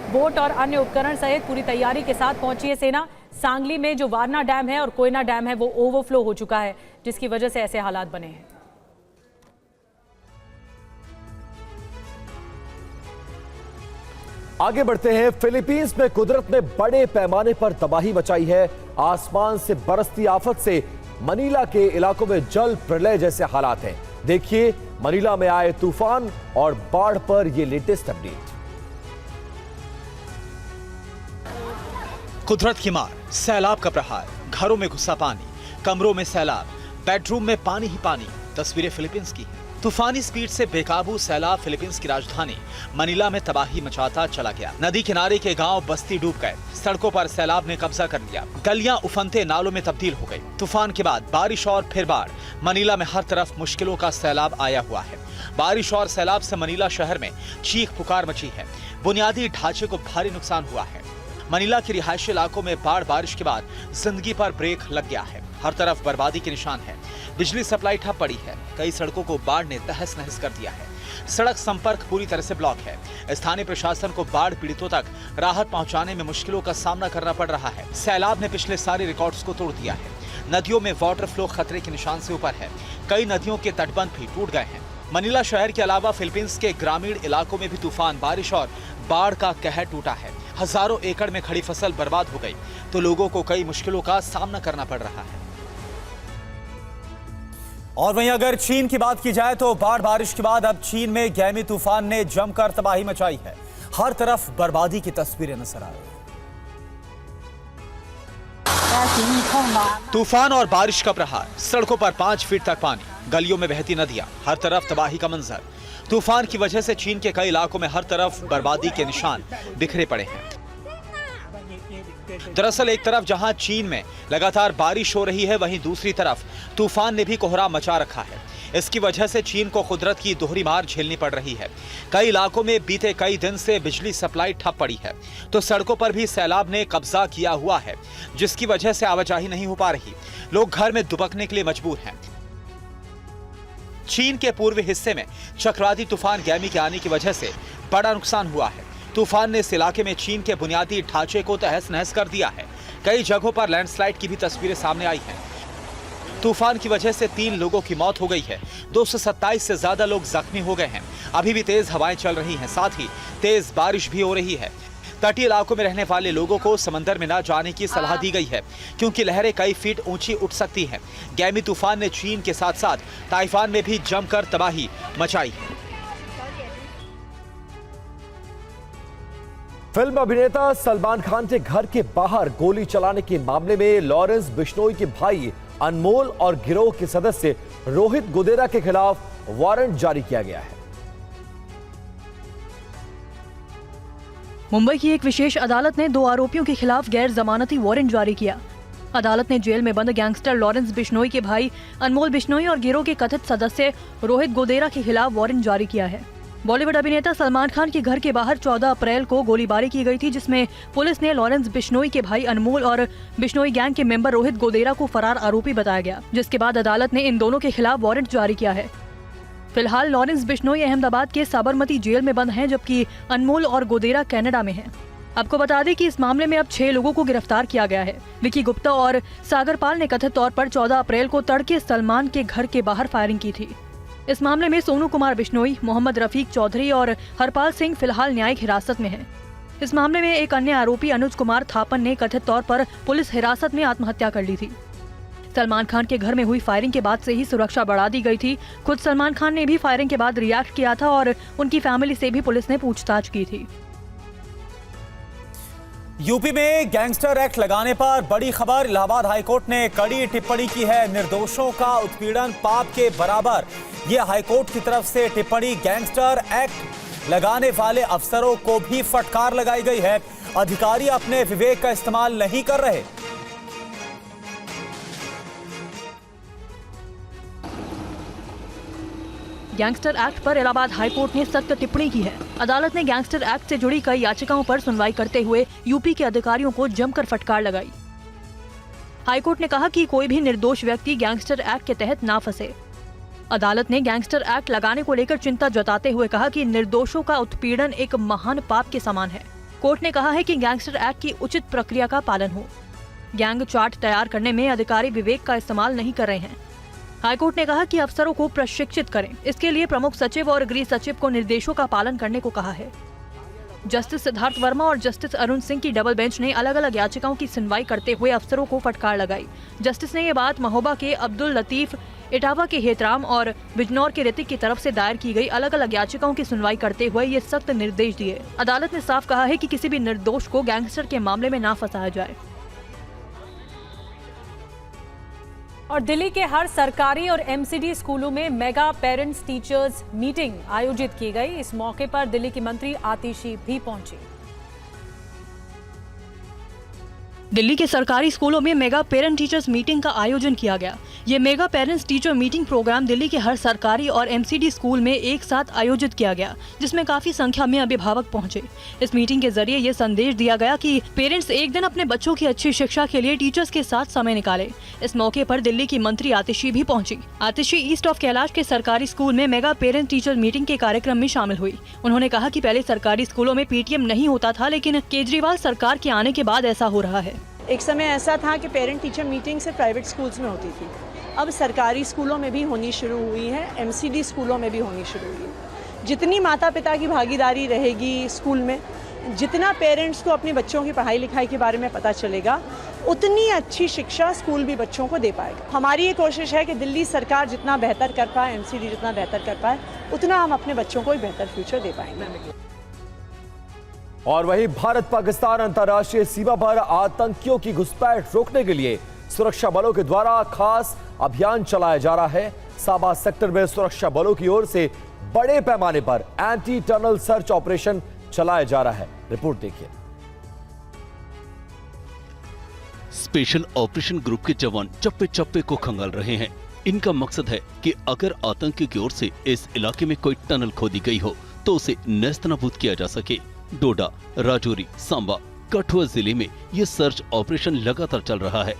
S1: बोट और अन्य उपकरण सहित पूरी तैयारी के साथ पहुंची है सेना। सांगली में जो वारना डैम है और कोयना डैम है वो ओवरफ्लो हो चुका है, जिसकी वजह से ऐसे हालात बने हैं।
S5: आगे बढ़ते हैं। फिलीपींस में कुदरत ने बड़े पैमाने पर तबाही मचाई है। आसमान से बरसती आफत से मनीला के इलाकों में जल प्रलय जैसे हालात हैं। देखिए मनीला में आए तूफान और बाढ़ पर यह लेटेस्ट अपडेट।
S18: कुदरत की मार, सैलाब का प्रहार, घरों में घुसा पानी, कमरों में सैलाब, बेडरूम में पानी ही पानी। तस्वीरें फिलीपींस की हैं। तूफानी स्पीड से बेकाबू सैलाब फिलीपींस की राजधानी मनीला में तबाही मचाता चला गया। नदी किनारे के गांव बस्ती डूब गए। सड़कों पर सैलाब ने कब्जा कर लिया। गलियां उफनते नालों में तब्दील हो गई। तूफान के बाद बारिश और फिर बाढ़। मनीला में हर तरफ मुश्किलों का सैलाब आया हुआ है। बारिश और सैलाब से मनीला शहर में चीख पुकार मची है। बुनियादी ढांचे को भारी नुकसान हुआ है। मनीला के रिहायशी इलाकों में बाढ़ बारिश के बाद जिंदगी पर ब्रेक लग गया है। हर तरफ बर्बादी के निशान है। बिजली सप्लाई ठप पड़ी है। कई सड़कों को बाढ़ ने तहस नहस कर दिया है। सड़क संपर्क पूरी तरह से ब्लॉक है। स्थानीय प्रशासन को बाढ़ पीड़ितों तक राहत पहुंचाने में मुश्किलों का सामना करना पड़ रहा है। सैलाब ने पिछले सारे रिकॉर्ड्स को तोड़ दिया है। नदियों में वाटर फ्लो खतरे के निशान से ऊपर है। कई नदियों के तटबंध भी टूट गए हैं। मनीला शहर के अलावा फिलीपींस के ग्रामीण इलाकों में भी तूफान, बारिश और बाढ़ का कहर टूटा है। हजारों एकड़ में खड़ी फसल बर्बाद हो गई तो लोगों को कई मुश्किलों का सामना करना पड़ रहा है।
S7: और वहीं अगर चीन की बात की जाए तो बाढ़ बारिश के बाद अब चीन में गैमी तूफान ने जमकर तबाही मचाई है। हर तरफ बर्बादी की तस्वीरें नजर आ रही हैं।
S18: तूफान और बारिश का प्रहार, सड़कों पर 5 फीट तक पानी, गलियों में बहती नदियां, हर तरफ तबाही का मंजर। तूफान की वजह से चीन के कई इलाकों में हर तरफ बर्बादी के निशान बिखरे पड़े हैं। दरअसल एक तरफ जहां चीन में लगातार बारिश हो रही है, वहीं दूसरी तरफ तूफान ने भी कोहराम मचा रखा है। इसकी वजह से चीन को कुदरत की दोहरी मार झेलनी पड़ रही है। कई इलाकों में बीते कई दिन से बिजली सप्लाई ठप पड़ी है तो सड़कों पर भी सैलाब ने कब्जा किया हुआ है, जिसकी वजह से आवाजाही नहीं हो पा रही। लोग घर में दुबकने के लिए मजबूर हैं। चीन के पूर्वी हिस्से में चक्रवाती तूफान गैमी के आने की वजह से बड़ा नुकसान हुआ है। तूफान ने इस इलाके में चीन के बुनियादी ढांचे को तहस नहस कर दिया है। कई जगहों पर लैंडस्लाइड की भी तस्वीरें सामने आई हैं। तूफान की वजह से 3 लोगों की मौत हो गई है। 227 से ज्यादा लोग जख्मी हो गए हैं। अभी भी तेज हवाएं चल रही हैं, साथ ही तेज बारिश भी हो रही है। तटीय इलाकों में रहने वाले लोगों को समंदर में न जाने की सलाह दी गई है क्योंकि लहरें कई फीट ऊंची उठ सकती हैं। गैमी तूफान ने चीन के साथ साथ ताइवान में भी जमकर तबाही मचाई है।
S5: फिल्म अभिनेता सलमान खान के घर के बाहर गोली चलाने के मामले में लॉरेंस बिश्नोई के भाई अनमोल और गिरोह के सदस्य रोहित गोदेरा के खिलाफ वारंट जारी किया गया है।
S12: मुंबई की एक विशेष अदालत ने 2 आरोपियों के खिलाफ गैर जमानती वारंट जारी किया। अदालत ने जेल में बंद गैंगस्टर लॉरेंस बिश्नोई के भाई अनमोल बिश्नोई और गिरोह के कथित सदस्य रोहित गोदेरा के खिलाफ वारंट जारी किया है। बॉलीवुड अभिनेता सलमान खान के घर के बाहर 14 अप्रैल को गोलीबारी की गई थी, जिसमें पुलिस ने लॉरेंस बिश्नोई के भाई अनमोल और बिश्नोई गैंग के मेंबर रोहित गोदेरा को फरार आरोपी बताया गया, जिसके बाद अदालत ने इन दोनों के खिलाफ वारंट जारी किया है। फिलहाल लॉरेंस बिश्नोई अहमदाबाद के साबरमती जेल में बंद हैं, जबकि अनमोल और गोदेरा कनाडा में हैं। आपको बता दें कि इस मामले में अब 6 लोगों को गिरफ्तार किया गया है। विकी गुप्ता और सागर पाल ने कथित तौर पर 14 अप्रैल को तड़के सलमान के घर के बाहर फायरिंग की थी। इस मामले में सोनू कुमार बिश्नोई, मोहम्मद रफीक चौधरी और हरपाल सिंह फिलहाल न्यायिक हिरासत में हैं। इस मामले में एक अन्य आरोपी अनुज कुमार थापन ने कथित तौर पर पुलिस हिरासत में आत्महत्या कर ली थी। सलमान खान के घर में हुई फायरिंग के बाद से ही सुरक्षा बढ़ा दी गई थी। खुद सलमान खान ने भी फायरिंग के बाद रिएक्ट किया था और उनकी फैमिली से भी पुलिस ने पूछताछ की थी।
S7: यूपी में गैंगस्टर एक्ट लगाने पर बड़ी खबर। इलाहाबाद हाईकोर्ट ने कड़ी टिप्पणी की है। निर्दोषों का उत्पीड़न पाप के बराबर, यह हाईकोर्ट की तरफ से टिप्पणी। गैंगस्टर एक्ट लगाने वाले अफसरों को भी फटकार लगाई गई है। अधिकारी अपने विवेक का इस्तेमाल नहीं कर रहे।
S12: गैंगस्टर एक्ट पर इलाहाबाद हाईकोर्ट ने सख्त टिप्पणी की है। अदालत ने गैंगस्टर एक्ट से जुड़ी कई याचिकाओं पर सुनवाई करते हुए यूपी के अधिकारियों को जमकर फटकार लगाई। हाईकोर्ट ने कहा कि कोई भी निर्दोष व्यक्ति गैंगस्टर एक्ट के तहत ना फंसे। अदालत ने गैंगस्टर एक्ट लगाने को लेकर चिंता जताते हुए कहा कि निर्दोषों का उत्पीड़न एक महान पाप के समान है। कोर्ट ने कहा है कि गैंगस्टर एक्ट की उचित प्रक्रिया का पालन हो। गैंग चार्ट तैयार करने में अधिकारी विवेक का इस्तेमाल नहीं कर रहे हैं। हाईकोर्ट ने कहा कि अफसरों को प्रशिक्षित करें। इसके लिए प्रमुख सचिव और गृह सचिव को निर्देशों का पालन करने को कहा है। जस्टिस सिद्धार्थ वर्मा और जस्टिस अरुण सिंह की डबल बेंच ने अलग अलग याचिकाओं की सुनवाई करते हुए अफसरों को फटकार लगाई। जस्टिस ने ये बात महोबा के अब्दुल लतीफ, इटावा के हेतराम और बिजनौर के ऋतिक की तरफ से दायर की गई अलग अलग याचिकाओं की सुनवाई करते हुए ये सख्त निर्देश दिए। अदालत ने साफ कहा है कि किसी भी निर्दोष को गैंगस्टर के मामले में ना फंसाया जाए।
S1: और दिल्ली के हर सरकारी और एमसीडी स्कूलों में मेगा पेरेंट्स टीचर्स मीटिंग आयोजित की गई। इस मौके पर दिल्ली की मंत्री आतिशी भी पहुंची।
S12: दिल्ली के सरकारी स्कूलों में मेगा पेरेंट टीचर्स मीटिंग का आयोजन किया गया। ये mega parents teacher meeting programme Delhi के हर सरकारी और एमसीडी स्कूल में एक साथ आयोजित किया गया, जिसमें काफी संख्या में अभिभावक पहुंचे। इस मीटिंग के जरिए ये संदेश दिया गया कि पेरेंट्स एक दिन अपने बच्चों की अच्छी शिक्षा के लिए टीचर्स के साथ समय निकालें। इस मौके पर दिल्ली की मंत्री आतिशी भी पहुंची। आतिशी ईस्ट ऑफ कैलाश के सरकारी स्कूल में मेगा पेरेंट टीचर मीटिंग के कार्यक्रम में शामिल हुई। उन्होंने कहा कि पहले सरकारी स्कूलों में पीटीएम नहीं होता था, लेकिन केजरीवाल सरकार के आने के बाद ऐसा हो रहा है।
S2: एक समय ऐसा था कि पेरेंट टीचर मीटिंग सिर्फ प्राइवेट स्कूल्स में होती थी, अब सरकारी स्कूलों में भी होनी शुरू हुई है, एमसीडी स्कूलों में भी होनी शुरू हुई है। जितनी माता पिता की भागीदारी रहेगी स्कूल में, जितना पेरेंट्स को अपने बच्चों की पढ़ाई लिखाई के बारे में पता चलेगा, उतनी अच्छी शिक्षा स्कूल भी बच्चों को दे पाएगा। हमारी ये कोशिश है कि दिल्ली सरकार जितना बेहतर कर पाए, एमसीडी जितना बेहतर कर पाए, उतना हम अपने बच्चों को एक बेहतर फ्यूचर दे पाएंगे।
S5: और वहीं भारत पाकिस्तान अंतर्राष्ट्रीय सीमा पर आतंकियों की घुसपैठ रोकने के लिए सुरक्षा बलों के द्वारा खास अभियान चलाया जा रहा है। साबा सेक्टर में सुरक्षा बलों की ओर से बड़े पैमाने पर एंटी टनल सर्च ऑपरेशन चलाया जा रहा है। रिपोर्ट देखिए।
S4: स्पेशल ऑपरेशन ग्रुप के जवान चप्पे चप्पे को खंगाल रहे हैं। इनका मकसद है कि अगर आतंकी की ओर से इस इलाके में कोई टनल खोदी गई हो तो उसे नेस्तनाबूद किया जा सके। डोडा, राजौरी, सांबा, कठुआ जिले में ये सर्च ऑपरेशन लगातार चल रहा है।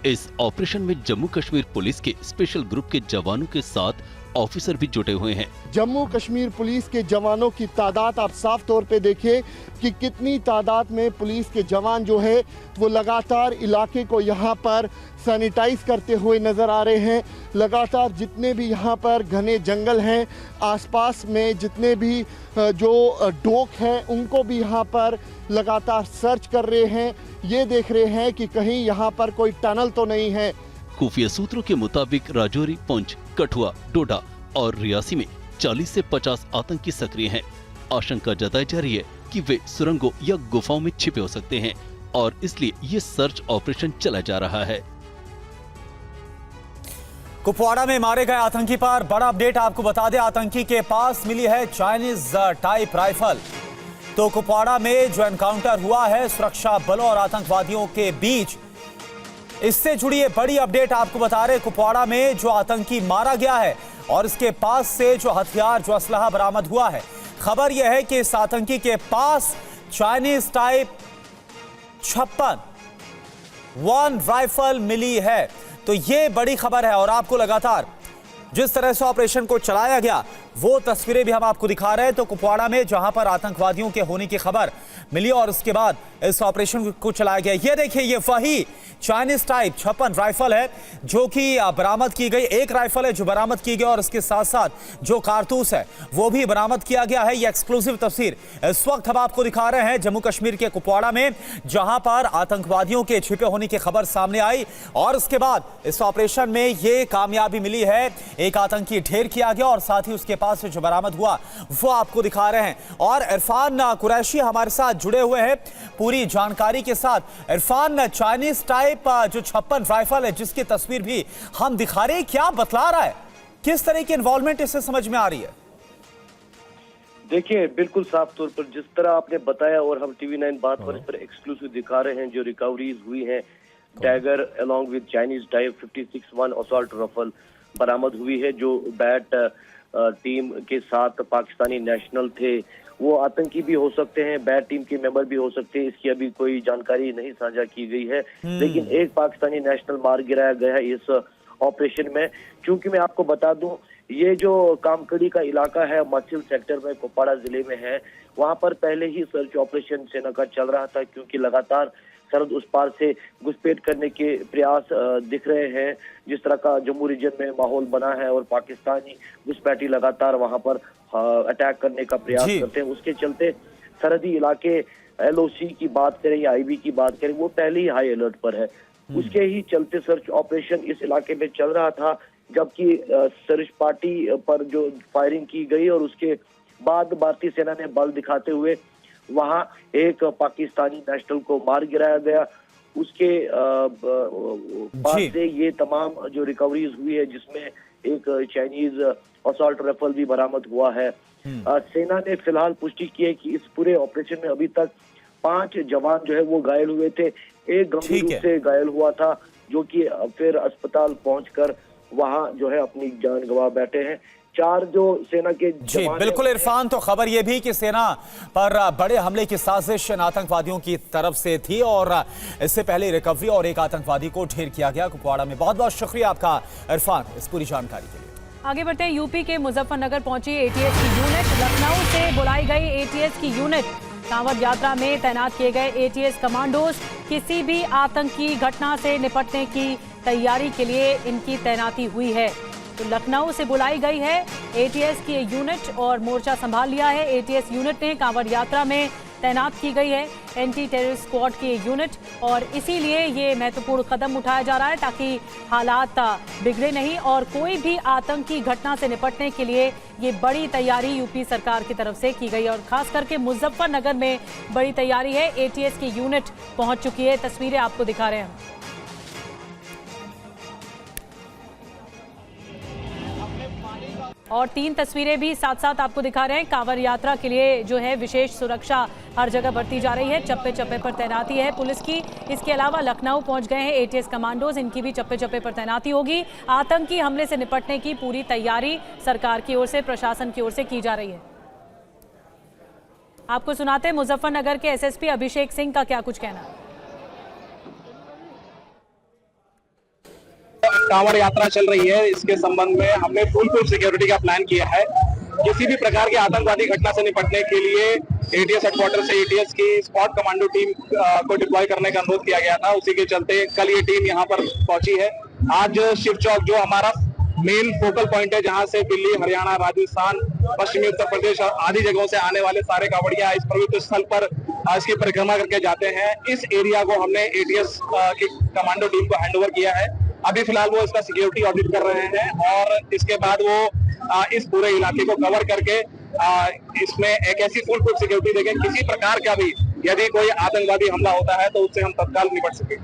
S4: इस ऑपरेशन में जम्मू कश्मीर पुलिस के स्पेशल ग्रुप के जवानों के साथ ऑफिसर भी जुटे हुए हैं।
S6: जम्मू कश्मीर पुलिस के जवानों की तादाद आप साफ तौर पे देखिए कि कितनी तादाद में पुलिस के जवान जो है वो लगातार इलाके को यहाँ पर सैनिटाइज करते हुए नज़र आ रहे हैं। लगातार जितने भी यहाँ पर घने जंगल हैं, आसपास में जितने भी जो डोक हैं, उनको भी यहाँ पर लगातार सर्च कर रहे हैं। ये देख रहे हैं कि कहीं यहाँ पर कोई टनल तो नहीं है।
S4: खुफिया सूत्रों के मुताबिक राजौरी, पुंछ, कठुआ, डोडा और रियासी में 40 से 50 आतंकी सक्रिय हैं। आशंका जताई जा रही है कि वे सुरंगों या गुफाओं में छिपे हो सकते हैं और इसलिए ये सर्च ऑपरेशन चला जा रहा है।
S7: कुपवाड़ा में मारे गए आतंकी पर बड़ा अपडेट आपको बता दें। आतंकी के पास मिली है चाइनीज टाइप राइफल। तो कुपवाड़ा में जो एनकाउंटर हुआ है सुरक्षा बलों और आतंकवादियों के बीच, इससे जुड़ी ये बड़ी अपडेट आपको बता रहे। कुपवाड़ा में जो आतंकी मारा गया है और इसके पास से जो हथियार, जो असलहा बरामद हुआ है। खबर यह है कि इस आतंकी के पास चाइनीज टाइप 56 राइफल मिली है। तो ये बड़ी खबर है और आपको लगातार जिस तरह से ऑपरेशन को चलाया गया वो तस्वीरें भी हम आपको दिखा रहे हैं। तो कुपवाड़ा में जहां पर आतंकवादियों के होने की खबर मिली और उसके बाद इस ऑपरेशन को चलाया गया। ये देखिए, ये वही चाइनीज टाइप 56 राइफल है जो कि बरामद की गई। एक राइफल है जो बरामद की गई और इसके साथ साथ जो कारतूस है वो भी बरामद किया गया है। ये एक्सक्लूसिव तस्वीर इस वक्त हम आपको दिखा रहे हैं जम्मू कश्मीर के कुपवाड़ा में, जहां पर आतंकवादियों के छिपे होने की खबर सामने आई और इसके बाद इस ऑपरेशन में ये कामयाबी मिली है। एक आतंकी ढेर किया गया और साथ ही उसके पास आसपास से जो बरामद हुआ वो आपको दिखा रहे हैं। और इरफान कुरैशी हमारे साथ जुड़े हुए हैं पूरी जानकारी के साथ। इरफान, चाइनीज टाइप जो 56 राइफल है जिसकी तस्वीर भी हम दिखा रहे हैं, क्या बतला रहा है, किस तरह की इन्वॉल्वमेंट इससे समझ में आ रही है?
S8: देखिए, बिल्कुल साफ तौर पर जिस तरह आपने बताया और हम TV9 बात पर इस पर एक्सक्लूसिव दिखा रहे हैं, जो रिकवरीज हुई हैं dagger along with Chinese type 56-1 assault rifle बरामद हुई है। जो बैट टीम के साथ पाकिस्तानी नेशनल थे, वो आतंकी भी हो सकते हैं, बैट टीम के मेंबर भी हो सकते हैं, इसकी अभी कोई जानकारी नहीं साझा की गई है। लेकिन एक पाकिस्तानी नेशनल मार गिराया गया है इस ऑपरेशन में। क्योंकि मैं आपको बता दूं, ये जो कामकड़ी का इलाका है मचिल सेक्टर में कुपवाड़ा जिले में है, वहां पर पहले ही सर्च ऑपरेशन सेना का चल रहा था, क्योंकि लगातार सरहद उस पार से घुसपैठ करने के प्रयास दिख रहे हैं। जिस तरह का जम्मू रीजन में माहौल बना है और पाकिस्तानी घुसपैठी लगातार वहां पर अटैक करने का प्रयास करते हैं, उसके चलते सरहदी इलाके LOC की बात करें या IB की बात करें, वो पहले ही हाई अलर्ट पर है। उसके ही चलते सर्च ऑपरेशन इस इलाके में चल रहा था, जबकि सर्च पार्टी पर जो फायरिंग की गई और उसके बाद भारतीय सेना ने बल दिखाते हुए वहां एक पाकिस्तानी नेशनल को मार गिराया गया। उसके बाद से ये तमाम जो रिकवरीज हुई है, जिसमें एक चाइनीज असॉल्ट राइफल भी बरामद हुआ है। सेना ने फिलहाल पुष्टि की है कि इस पूरे ऑपरेशन में अभी तक 5 जवान जो है वो घायल हुए थे। एक गंभीर रूप से घायल हुआ था, जो कि फिर अस्पताल पहुंचकर वहां जो है अपनी जान गंवा बैठे हैं। 4 जो सेना के
S7: जी बिल्कुल इरफान, तो खबर यह भी कि सेना पर बड़े हमले की साजिश इन आतंकवादियों की तरफ से थी और इससे पहले रिकवरी और एक आतंकवादी को ढेर किया गया कुपवाड़ा में। बहुत बहुत शुक्रिया आपका इरफान इस पूरी जानकारी के लिए।
S1: आगे बढ़ते हैं, यूपी के मुजफ्फरनगर पहुंची ATS की यूनिट। लखनऊ से बुलाई गई ATS की यूनिट, कांवड़ यात्रा में तैनात किए गए ATS कमांडोज किसी भी आतंकी घटना से निपटने की तैयारी के लिए इनकी तैनाती हुई है। तो लखनऊ से बुलाई गई है ATS की यूनिट और मोर्चा संभाल लिया है। ATS यूनिट ने कांवड़ यात्रा में तैनात की गई है एंटी टेररिस्ट स्क्वाड की यूनिट, और इसीलिए ये महत्वपूर्ण कदम उठाया जा रहा है ताकि हालात बिगड़े नहीं और कोई भी आतंकी घटना से निपटने के लिए ये बड़ी तैयारी यूपी सरकार की तरफ से की गई है। और खास करके मुजफ्फरनगर में बड़ी तैयारी है, ATS की यूनिट पहुंच चुकी है। तस्वीरें आपको दिखा रहे हैं। और 3 तस्वीरें भी साथ साथ आपको दिखा रहे हैं। कांवड़ यात्रा के लिए जो है विशेष सुरक्षा हर जगह बरती जा रही है, चप्पे चप्पे पर तैनाती है पुलिस की। इसके अलावा लखनऊ पहुंच गए हैं ATS कमांडोज, इनकी भी चप्पे चप्पे पर तैनाती होगी। आतंकी हमले से निपटने की पूरी तैयारी सरकार की ओर से, प्रशासन की ओर से की जा रही है। आपको सुनाते हैं मुजफ्फरनगर के SSP अभिषेक सिंह का क्या कुछ कहना है।
S9: कांवड़ यात्रा चल रही है, इसके संबंध में हमने फुल सिक्योरिटी का प्लान किया है। किसी भी प्रकार की आतंकवादी घटना से निपटने के लिए ATS हेडक्वार्टर से ATS की स्क्वाड कमांडो टीम को डिप्लॉय करने का अनुरोध किया गया था। उसी के चलते कल ये टीम यहाँ पर पहुंची है। आज शिव चौक जो हमारा मेन फोकल पॉइंट है, जहां से दिल्ली, हरियाणा, राजस्थान, पश्चिमी उत्तर प्रदेश और आदि जगहों से आने वाले सारे कांवड़िया इस पवित्र स्थल पर इसकी परिक्रमा करके जाते हैं। इस एरिया को हमने ATS की कमांडो टीम को हैंडओवर किया है। अभी फिलहाल वो इसका सिक्योरिटी ऑडिट कर रहे हैं और इसके बाद वो इस पूरे इलाके को कवर करके इसमें एक ऐसी फुल सिक्योरिटी देंगे, किसी प्रकार का भी यदि कोई आतंकवादी हमला होता है तो उससे हम तत्काल निपट सकें।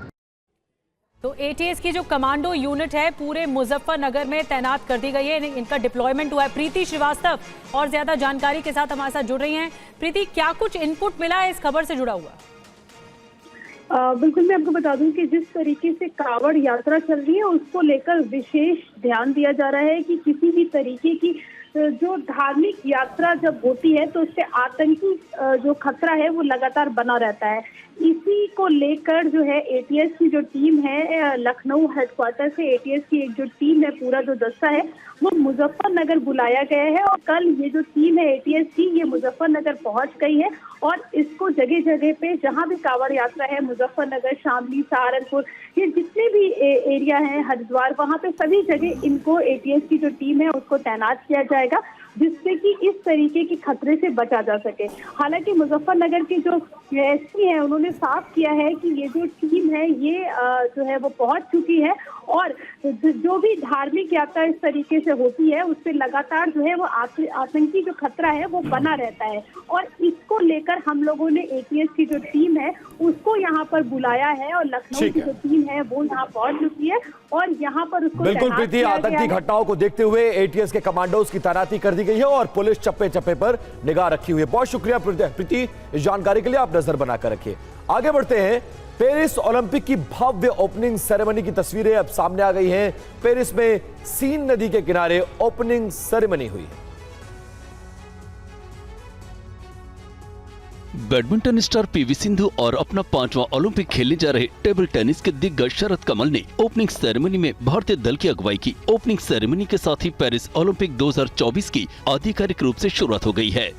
S1: तो ATS की जो कमांडो यूनिट है पूरे मुजफ्फरनगर में तैनात कर दी गई है, इनका डिप्लॉयमेंट हुआ है। प्रीति श्रीवास्तव और ज्यादा जानकारी के साथ हमारे साथ जुड़ रही हैं। प्रीति, क्या कुछ इनपुट मिला है इस खबर से जुड़ा हुआ?
S10: बिल्कुल, मैं आपको बता दूं कि जिस तरीके से कांवड़ यात्रा चल रही है उसको लेकर विशेष ध्यान दिया जा रहा है कि किसी भी तरीके की जो धार्मिक यात्रा जब होती है तो उससे आतंकी जो खतरा है वो लगातार बना रहता है। इसी को लेकर जो है ATS की जो टीम है लखनऊ हेडक्वार्टर से ATS की एक जो टीम है, पूरा जो दस्ता है वो मुजफ्फरनगर बुलाया गया है और कल ये जो टीम है ATS की ये मुजफ्फरनगर पहुंच गई है और इसको जगह जगह पे जहां भी कांवड़ यात्रा है, मुजफ्फरनगर, शामली, सहारनपुर, ये जितने भी एरिया हैं, हरिद्वार, वहां पे सभी जगह इनको ATS की जो टीम है उसको तैनात किया जाएगा जिससे कि इस तरीके के खतरे से बचा जा सके। हालांकि मुजफ्फरनगर के जो एसपी हैं उन्होंने साफ किया है कि ये जो टीम है ये जो है वो पहुंच चुकी है और जो भी धार्मिक यात्रा इस तरीके से होती है उस पर लगातार जो है वो आतंकी जो खतरा है वो बना रहता है और इसको लेकर हम लोगों ने एटीएस की जो टीम है उसको यहाँ पर बुलाया है और लखनऊ की जो टीम है वो यहाँ पहुंच चुकी है और यहाँ पर उसको
S5: बिल्कुल प्रीति, आतंकी घटनाओं को देखते हुए एटीएस के कमांडोज की तैनाती कर दी गई है और पुलिस चप्पे चप्पे पर निगाह रखी हुई है। बहुत शुक्रिया प्रीति इस जानकारी के लिए, आप नजर बनाकर रखिए। आगे बढ़ते हैं। पेरिस ओलंपिक की भव्य ओपनिंग सेरेमनी की तस्वीरें अब सामने आ गई हैं। पेरिस में सीन नदी के किनारे ओपनिंग सेरेमनी हुई है।
S4: बैडमिंटन स्टार पीवी सिंधु और अपना 5वां ओलंपिक खेलने जा रहे टेबल टेनिस के दिग्गज शरद कमल ने ओपनिंग सेरेमनी में भारतीय दल की अगुवाई की। ओपनिंग सेरेमनी के साथ ही पेरिस ओलंपिक 2024 की आधिकारिक रूप से शुरुआत हो गई है।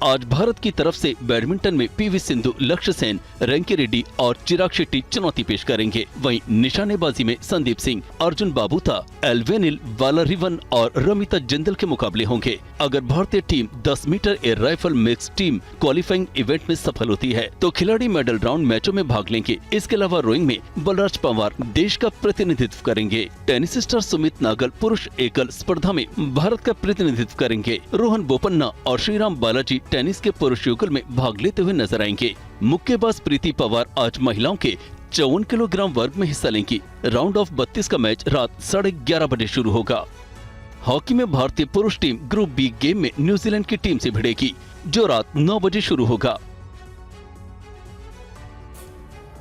S4: आज भारत की तरफ से बैडमिंटन में पीवी सिंधु, लक्ष्य सेन, रैंकी रेड्डी और चिराग शेट्टी चुनौती पेश करेंगे। वहीं निशानेबाजी में संदीप सिंह, अर्जुन बाबूता, एल्वेनिल वालारिवन और रमिता जिंदल के मुकाबले होंगे। अगर भारतीय team 10 metre air rifle mix team qualifying event में सफल होती है तो खिलाड़ी मेडल राउंड मैचों में भाग लेंगे। इसके अलावा रोइंग में बलराज पवार देश का प्रतिनिधित्व करेंगे। टेनिस स्टार सुमित नागल पुरुष एकल स्पर्धा में भारत का प्रतिनिधित्व करेंगे। रोहन बोपन्ना और श्रीराम बालाजी टेनिस के पुरुष युगल में भाग लेते हुए नजर आएंगे। मुक्केबाज प्रीति पवार आज महिलाओं के 54 किलोग्राम वर्ग में हिस्सा लेंगी। राउंड ऑफ 32 का मैच रात 11:30 बजे शुरू होगा। हॉकी में भारतीय पुरुष टीम ग्रुप बी गेम में न्यूजीलैंड की टीम से भिड़ेगी, जो रात 9 बजे शुरू होगा।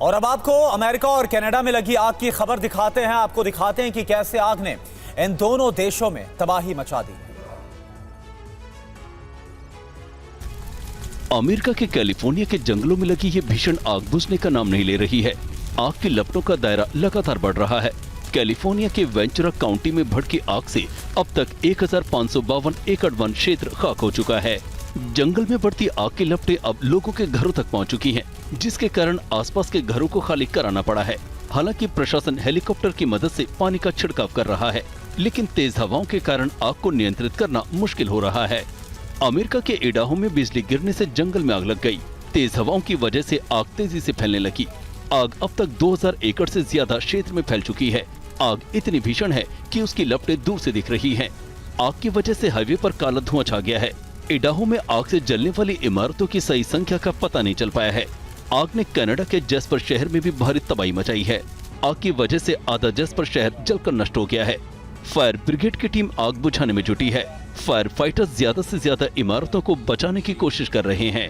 S7: और अब आपको अमेरिका और कनाडा में लगी आग की खबर दिखाते हैं। आपको दिखाते हैं कि कैसे आग ने इन दोनों देशों में तबाही मचा दी।
S4: अमेरिका के कैलिफोर्निया के जंगलों में लगी ये भीषण आग बुझने का नाम नहीं ले रही है। आग की लपटों का दायरा लगातार बढ़ रहा है। कैलिफोर्निया के वेंचुरा काउंटी में भड़की आग से अब तक 1552 एकड़ वन क्षेत्र खाक हो चुका है। जंगल में बढ़ती आग की लपटें अब लोगों के घरों तक पहुंच चुकी हैं, जिसके कारण आसपास के घरों को खाली कराना पड़ा है। हालांकि प्रशासन हेलीकॉप्टर की मदद से पानी का छिड़काव कर रहा है, लेकिन तेज हवाओं के कारण आग को नियंत्रित करना मुश्किल हो रहा है। अमेरिका के इडाहो में बिजली गिरने से जंगल में आग लग गई। तेज हवाओं की वजह से आग तेजी से फैलने लगी। आग अब तक 2000 एकड़ से ज्यादा क्षेत्र में फैल चुकी है। आग इतनी भीषण है कि उसकी लपटें दूर से दिख रही हैं। आग की वजह से हाईवे पर काला धुआं छा गया है। इडाहो में आग से जलने वाली इमारतों की सही संख्या का पता नहीं चल पाया है। आग ने कनाडा के जैस्पर शहर में भी भारी तबाही मचाई है। आग की वजह से आधा जैस्पर शहर जलकर नष्ट हो गया है। फायर ब्रिगेड की टीम आग बुझाने में जुटी है। फायर फाइटर्स ज्यादा से ज्यादा इमारतों को बचाने की कोशिश कर रहे हैं।